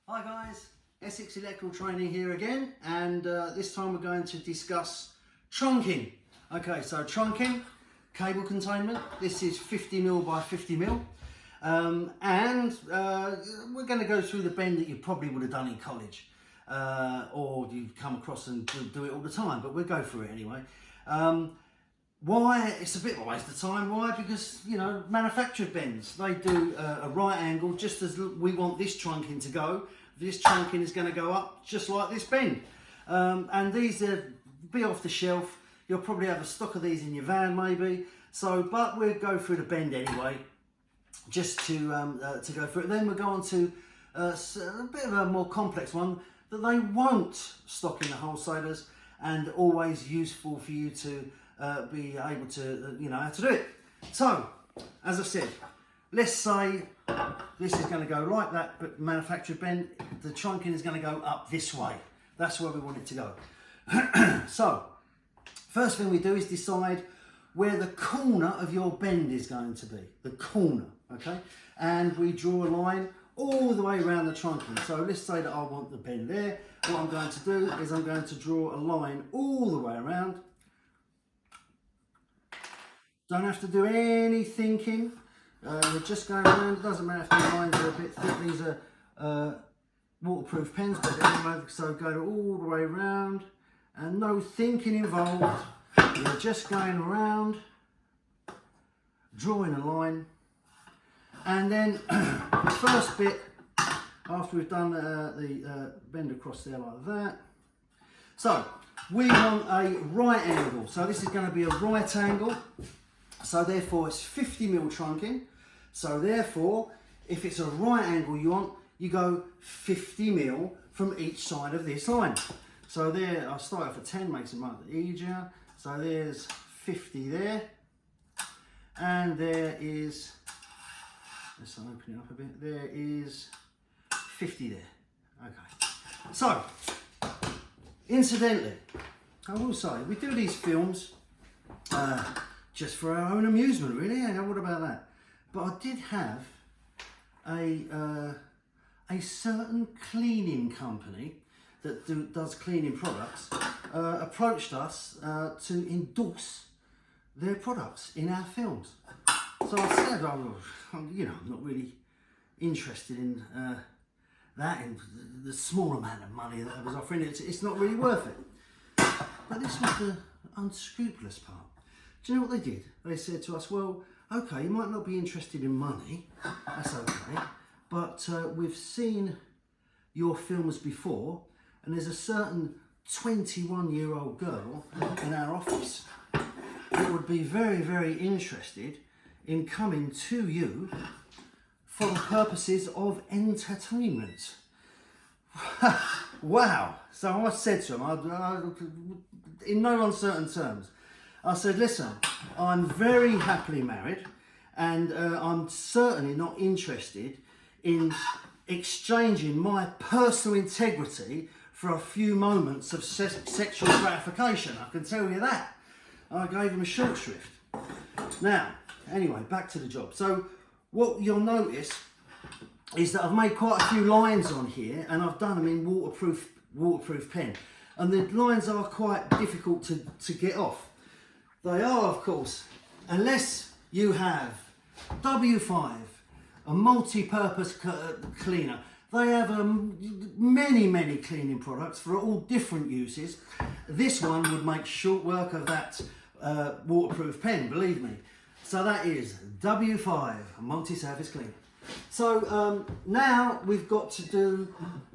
Hi guys, Essex Electrical Training here again, and this time we're going to discuss trunking. Okay, so trunking, cable containment. This is 50mm by 50mm, and we're going to go through the bend that you probably would have done in college, or you've come across and do it all the time, but we'll go through it anyway. Why? It's a bit of a waste of time. Why? Because, you know, manufactured bends, they do a right angle, just as we want this trunking to go. This trunking is going to go up just like this bend. And these are be off the shelf. You'll probably have a stock of these in your van maybe. So, but we'll go through the bend anyway, just to go through it. Then we'll go on to a bit of a more complex one that they won't stock in the wholesalers, and always useful for you to be able to, you know, how to do it. So, as I said, let's say this is going to go like that, but manufactured bend, the trunking is going to go up this way. That's where we want it to go. So, first thing we do is decide where the corner of your bend is going to be. The corner, okay? And we draw a line all the way around the trunking. So let's say that I want the bend there. What I'm going to do is I'm going to draw a line all the way around. Don't have to do any thinking. We're just going around. It doesn't matter if the lines are a bit thick. These are waterproof pens, but anyway, so go all the way around, and no thinking involved. You're just going around, drawing a line, and then the first bit, after we've done the bend across there like that. So we want a right angle. So this is going to be a right angle. So therefore it's 50mm trunking. So therefore, if it's a right angle you want, you go 50mm from each side of this line. So there, I'll start off at 10, makes it much easier. So there's 50 there. And there is, let's open it up a bit, there is 50 there. Okay. So, incidentally, I will say, we do these films just for our own amusement, really. Yeah, what about that? But I did have a certain cleaning company that does cleaning products approached us to endorse their products in our films. So I said, you know, I'm not really interested in that, in the small amount of money that I was offering. It's not really worth it. But this was the unscrupulous part. Do you know what they did? They said to us, well, okay, you might not be interested in money, that's okay, but we've seen your films before, and there's a certain 21-year-old girl in our office that would be very, very interested in coming to you for the purposes of entertainment. Wow. So I said to him, in no uncertain terms, I said, listen, I'm very happily married, and I'm certainly not interested in exchanging my personal integrity for a few moments of sexual gratification. I can tell you that. I gave him a short shrift. Now, anyway, back to the job. So what you'll notice is that I've made quite a few lines on here, and I've done them in waterproof pen. And the lines are quite difficult to get off. They are, of course, unless you have W5, a multi-purpose cleaner. They have many cleaning products for all different uses. This one would make short work of that waterproof pen, believe me. So that is W5, a multi-surface cleaner. So now we've got to do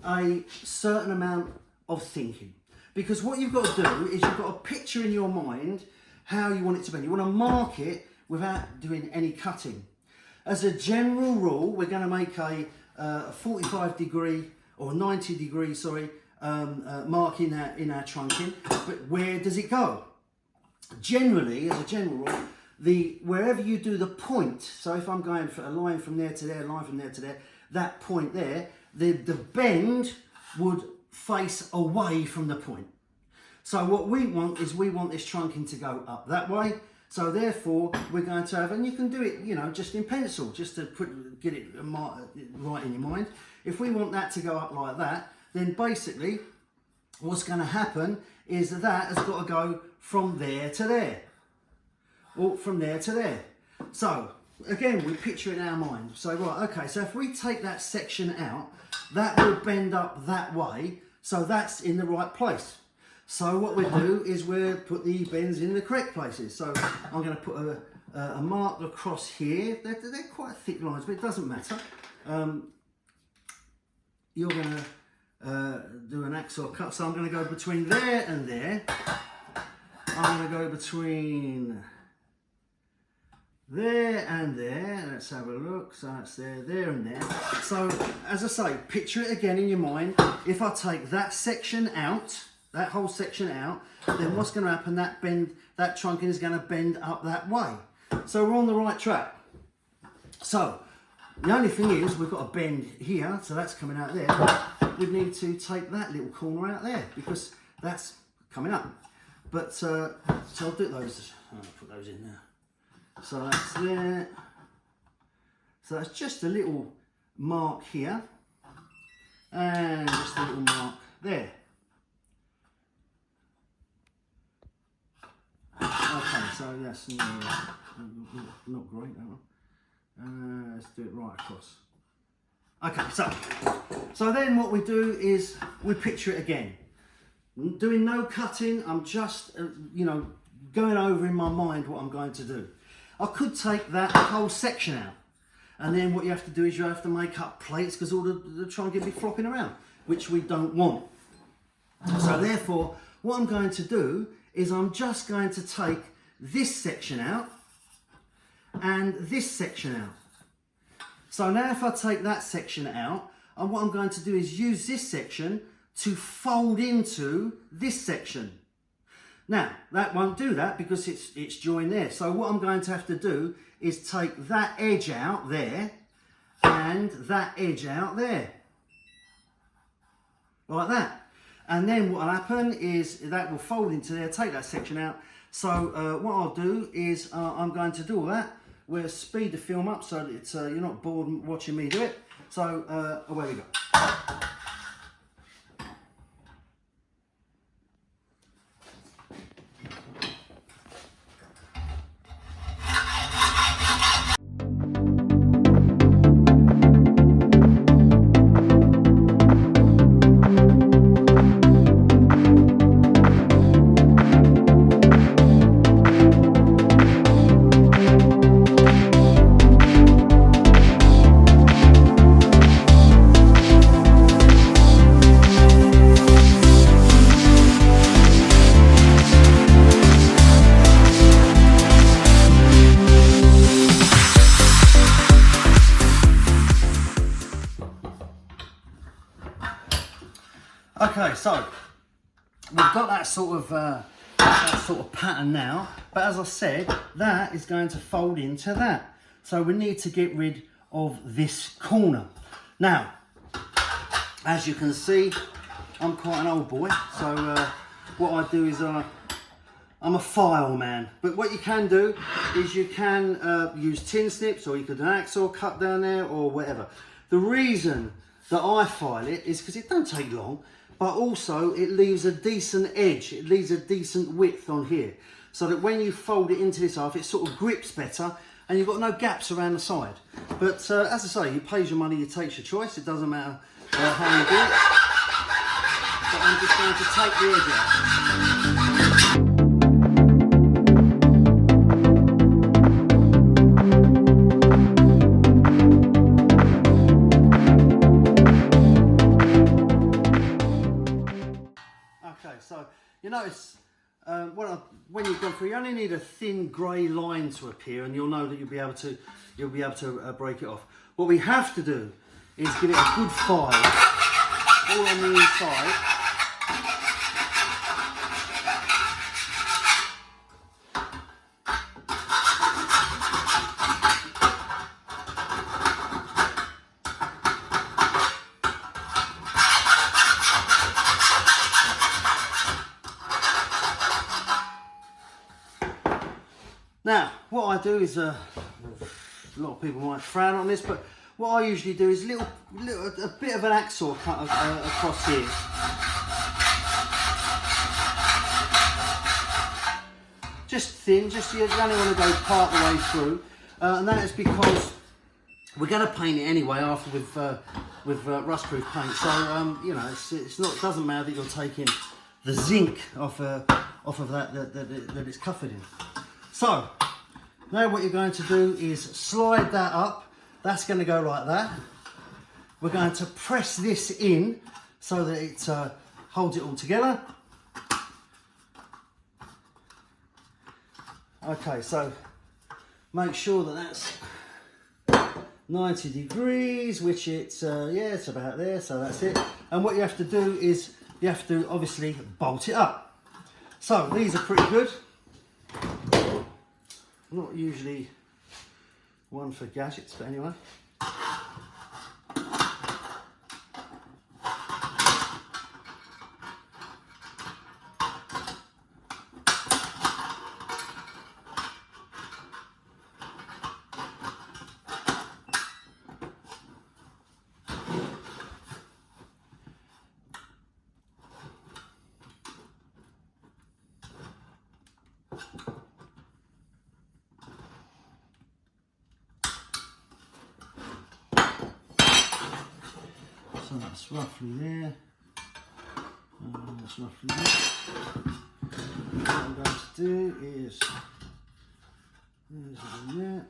a certain amount of thinking. Because what you've got to do is you've got a picture in your mind how you want it to be. You want to mark it without doing any cutting. As a general rule, we're going to make a 45-degree or 90-degree, mark in our trunking. But where does it go? Generally, as a general rule, wherever you do the point, so if I'm going for a line from there to there, a line from there to there, that point there, the bend would face away from the point. So what we want is we want this trunking to go up that way, So therefore, we're going to have, and you can do it, you know, just in pencil, just to get it right in your mind. If we want that to go up like that, then basically what's going to happen is that has got to go from there to there, or from there to there. So again, we picture it in our mind. So right, okay, so if we take that section out, that will bend up that way, so that's in the right place. So what we do is we'll put the bends in the correct places. So I'm going to put a mark across here. They're quite thick lines, but it doesn't matter. You're going to do an axle cut. So I'm going to go between there and there. I'm going to go between there and there. Let's have a look. So that's there and there. So as I say, picture it again in your mind. If I take that section out, that whole section out, then what's going to happen? That trunking is going to bend up that way. So we're on the right track. So the only thing is we've got a bend here, so that's coming out there. We need to take that little corner out there because that's coming up. But so I'll do those. I'll put those in there. So that's there. So that's just a little mark here, and just a little mark there. Okay, so that's not great, that one. Let's do it right across. Okay, so then what we do is we picture it again. Doing no cutting, I'm just, you know, going over in my mind what I'm going to do. I could take that whole section out, and then what you have to do is you have to make up plates because all the trunk will be flopping around, which we don't want. So therefore, what I'm going to do is I'm just going to take this section out and this section out. So now if I take that section out, and what I'm going to do is use this section to fold into this section. Now, that won't do that because it's joined there. So what I'm going to have to do is take that edge out there and that edge out there. Like that. And then what will happen is that will fold into there, take that section out. So what I'll do is I'm going to do all that. We'll speed the film up so that it's, you're not bored watching me do it. So away we go. Okay, so we've got that sort of pattern now, but as I said, that is going to fold into that. So we need to get rid of this corner. Now, as you can see, I'm quite an old boy, so what I do is I'm a file man. But what you can do is you can use tin snips, or you could do an axle cut down there, or whatever. The reason that I file it is because it don't take long, but also it leaves a decent edge, it leaves a decent width on here, so that when you fold it into this half, it sort of grips better, and you've got no gaps around the side. But as I say, you pays your money, you takes your choice, it doesn't matter how you do it. But I'm just going to take the edge out. So you notice when you've gone through, you only need a thin grey line to appear, and you'll know that you'll be able to break it off. What we have to do is give it a good file all on the inside. Now, what I do is, a lot of people might frown on this, but what I usually do is a bit of an hacksaw cut across here. Just thin, just you only want to go part the way through, and that is because we're going to paint it anyway after with rust-proof paint. So you know, it's not, it doesn't matter that you're taking the zinc off of that it's covered in. So now what you're going to do is slide that up. That's going to go like that. We're going to press this in so that it holds it all together. Okay, so make sure that that's 90 degrees, which it's, yeah, it's about there, so that's it. And what you have to do is you have to obviously bolt it up. So these are pretty good. Not usually one for gadgets, but anyway. So that's roughly there. That's roughly there. What I'm going to do is, there's one there.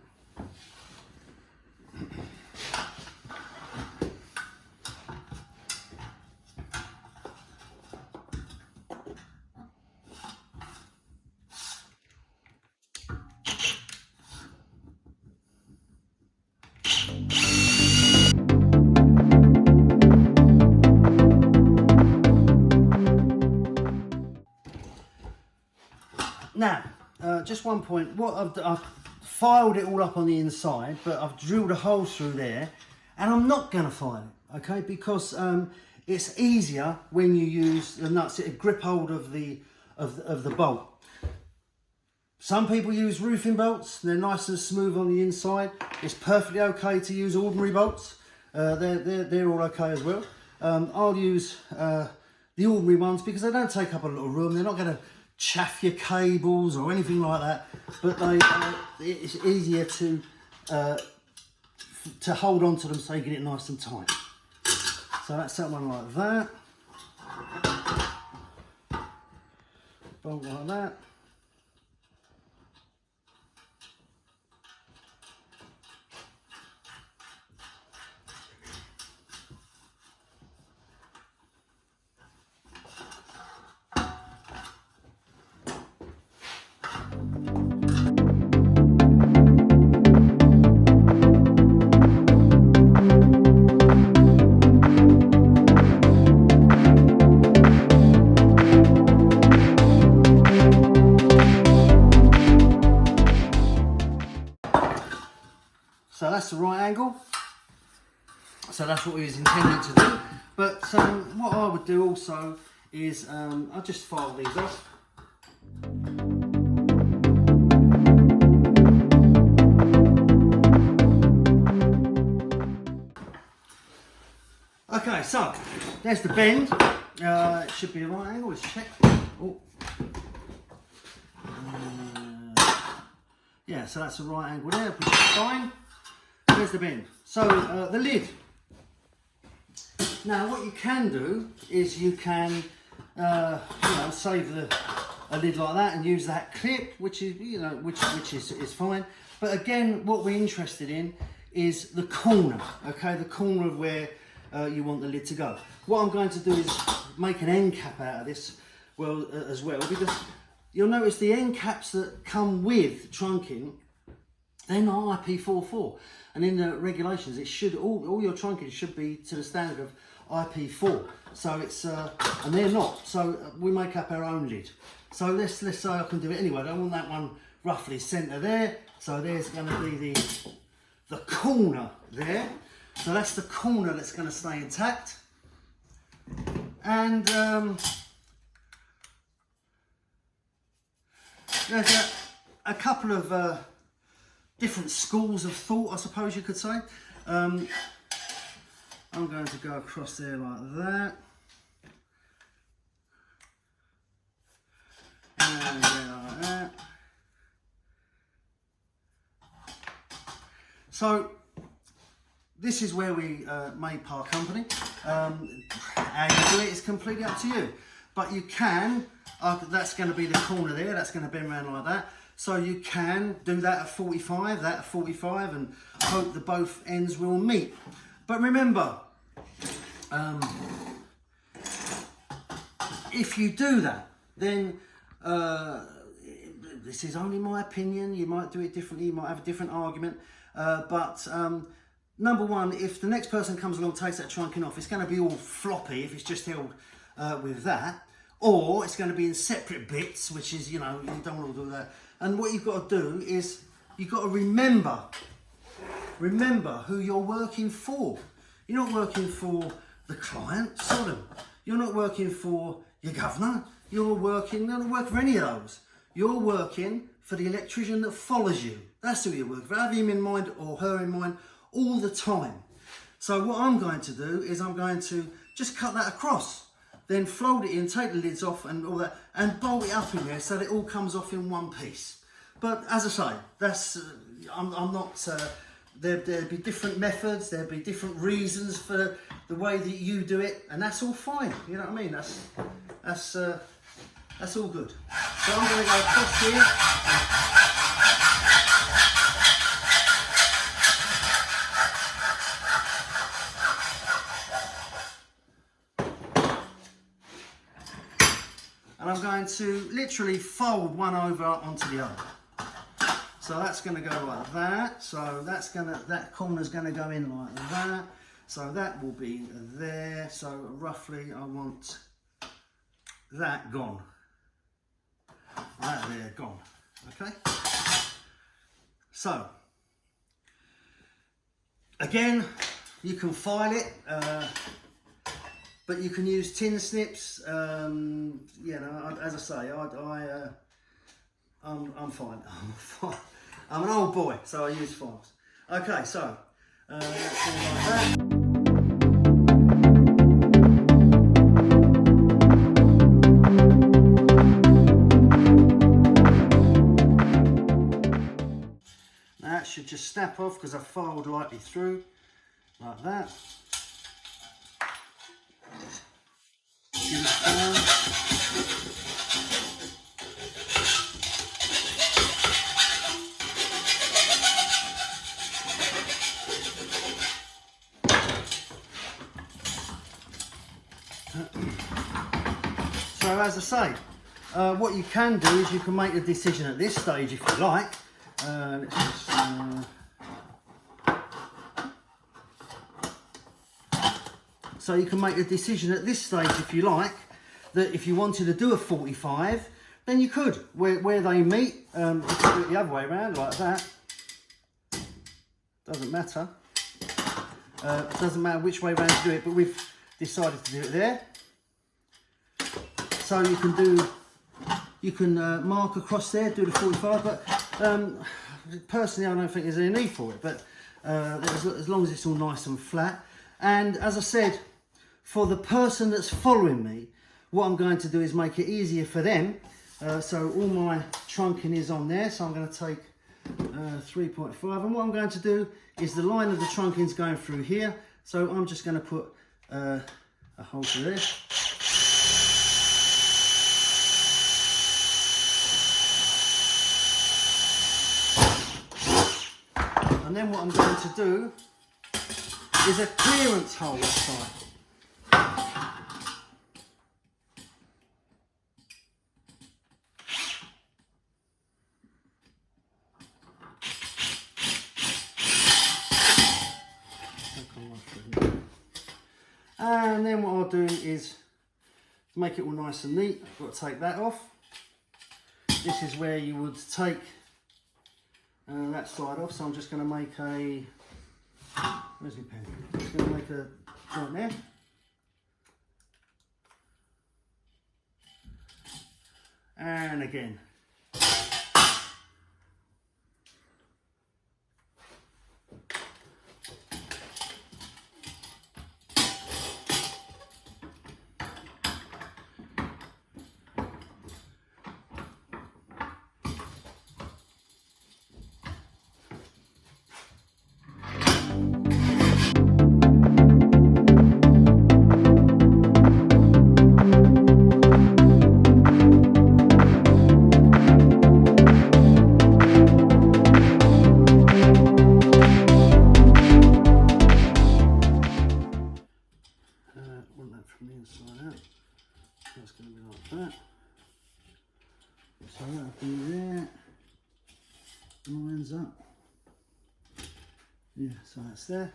Now, just one point. What I've filed it all up on the inside, but I've drilled a hole through there, and I'm not going to file it, okay? Because it's easier when you use the nuts to grip hold of the bolt. Some people use roofing bolts. They're nice and smooth on the inside. It's perfectly okay to use ordinary bolts. They're all okay as well. I'll use the ordinary ones because they don't take up a lot of room. They're not going to chaff your cables or anything like that, but it's easier to hold on to them so you get it nice and tight. So that's that one like that. Bolt like that. So that's the right angle. So that's what we was intending to do. But what I would do also is I'll just file these off. Okay, so there's the bend. It should be the right angle. Let's check. Oh. Yeah, so that's the right angle there, which is fine. There's the bend. So the lid. Now what you can do is you can you know, save a lid like that and use that clip, which is, you know, which is fine. But again, what we're interested in is the corner. Okay, the corner of where you want the lid to go. What I'm going to do is make an end cap out of this, well, as well, because you'll notice the end caps that come with trunking, they're not IP44, and in the regulations, it should all your trunking should be to the standard of IP4. So it's and they're not. So we make up our own lid. So let's say I can do it anyway. I want that one roughly centre there. So there's going to be the corner there. So that's the corner that's going to stay intact. And there's a couple of different schools of thought, I suppose you could say. I'm going to go across there like that. And there like that. So this is where we made our company. How you do it is completely up to you. But you can, that's going to be the corner there, that's going to bend around like that. So you can do that at 45, that at 45, and hope that both ends will meet. But remember, if you do that, then this is only my opinion. You might do it differently, you might have a different argument. But number one, if the next person comes along, takes that trunking off, it's going to be all floppy if it's just held with that. Or it's going to be in separate bits, which is, you know, you don't want to do that. And what you've got to do is, you've got to remember who you're working for. You're not working for the client, Sodom. You're not working for your governor. You're not working for any of those. You're working for the electrician that follows you. That's who you're working for. Have him in mind or her in mind all the time. So what I'm going to do is I'm going to just cut that across. Then fold it in, take the lids off and all that, and bolt it up in there so that it all comes off in one piece. But as I say, that's I'm not. There'd be different methods. There'd be different reasons for the way that you do it, and that's all fine. You know what I mean? That's all good. So I'm going to go across here. And I'm going to literally fold one over onto the other. So that's going to go like that. So that corner's going to go in like that. So that will be there. So roughly I want that gone. That there gone. Okay. So again, you can file it. But you can use tin snips. You know, as I say, I'm fine. I'm an old boy, so I use files. Okay, so that's all like that. That should just snap off because I filed lightly through like that. So as I say, what you can do is you can make a decision at this stage if you like. Let's just, so you can make a decision at this stage if you like, that if you wanted to do a 45, then you could. Where they meet, you could do it the other way around, like that. Doesn't matter. Doesn't matter which way around to do it, but we've decided to do it there. So you can mark across there, do the 45, but personally I don't think there's any need for it, but as long as it's all nice and flat. And as I said, for the person that's following me, what I'm going to do is make it easier for them. So all my trunking is on there, so I'm going to take 3.5, and what I'm going to do is the line of the trunking is going through here, so I'm just going to put a hole through there. And then what I'm going to do is a clearance hole this side. And then what I'll do is to make it all nice and neat, I've got to take that off. This is where you would take that side off, so I'm just going to make a, where's my pen? I'm just going to make a joint there. And again. lines up. Yeah, so that's there.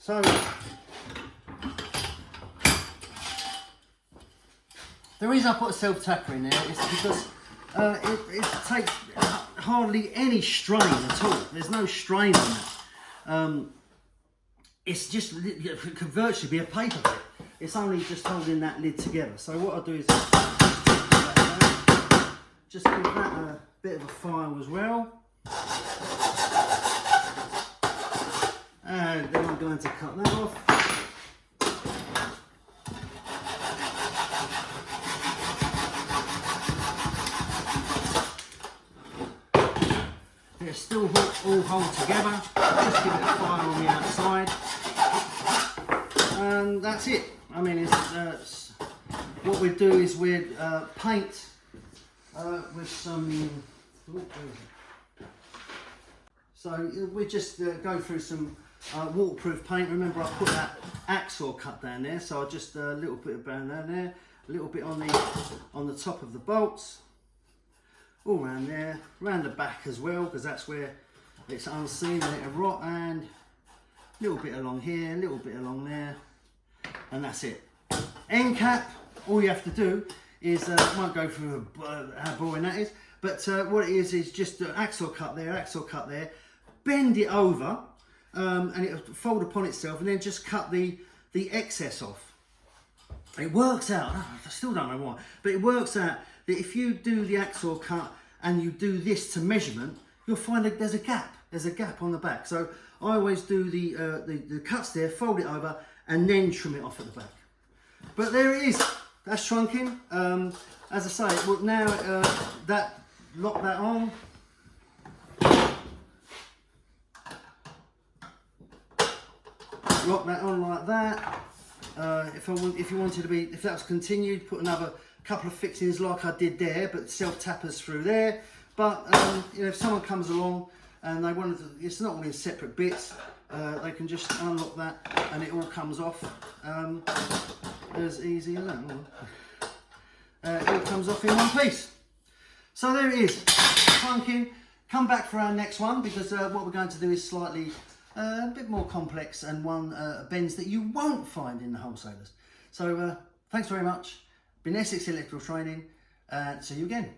So the reason I put a self-tapper in there is because it takes hardly any strain at all. There's no strain on that. It's just, it could virtually be a paper clip. It's only just holding that lid together. So what I'll do is just give that a bit of a file as well. And then I'm going to cut that off. They're still all hold together. Just give it a file on the outside. And that's it. I mean, it's what we do is we paint with some. So we just go through some waterproof paint. Remember, I put that Axor cut down there, so I just a little bit of brown down there, a little bit on the top of the bolts, all around there, around the back as well, because that's where it's unseen and it'll rot, and a little bit along here, a little bit along there, and that's it. End cap. All you have to do is I won't go through how boring that is, but what it is just the Axor cut there, bend it over, and it'll fold upon itself, and then just cut the excess off. It works out, I still don't know why, but it works out that if you do the Axor cut and you do this to measurement, you'll find that there's a gap on the back. So I always do the cuts there, fold it over, and then trim it off at the back. But there it is. That's trunking. As I say, well, now lock that on. Lock that on like that. If you wanted to be, if that was continued, put another couple of fixings like I did there, but self-tappers through there. But you know, if someone comes along and they wanted to, it's not all in separate bits. They can just unlock that and it all comes off as easy as that. It all comes off in one piece. So there it is, trunking. Come back for our next one, because what we're going to do is slightly a bit more complex, and one bends that you won't find in the wholesalers. So thanks very much. Been Essex Electrical Training. See you again.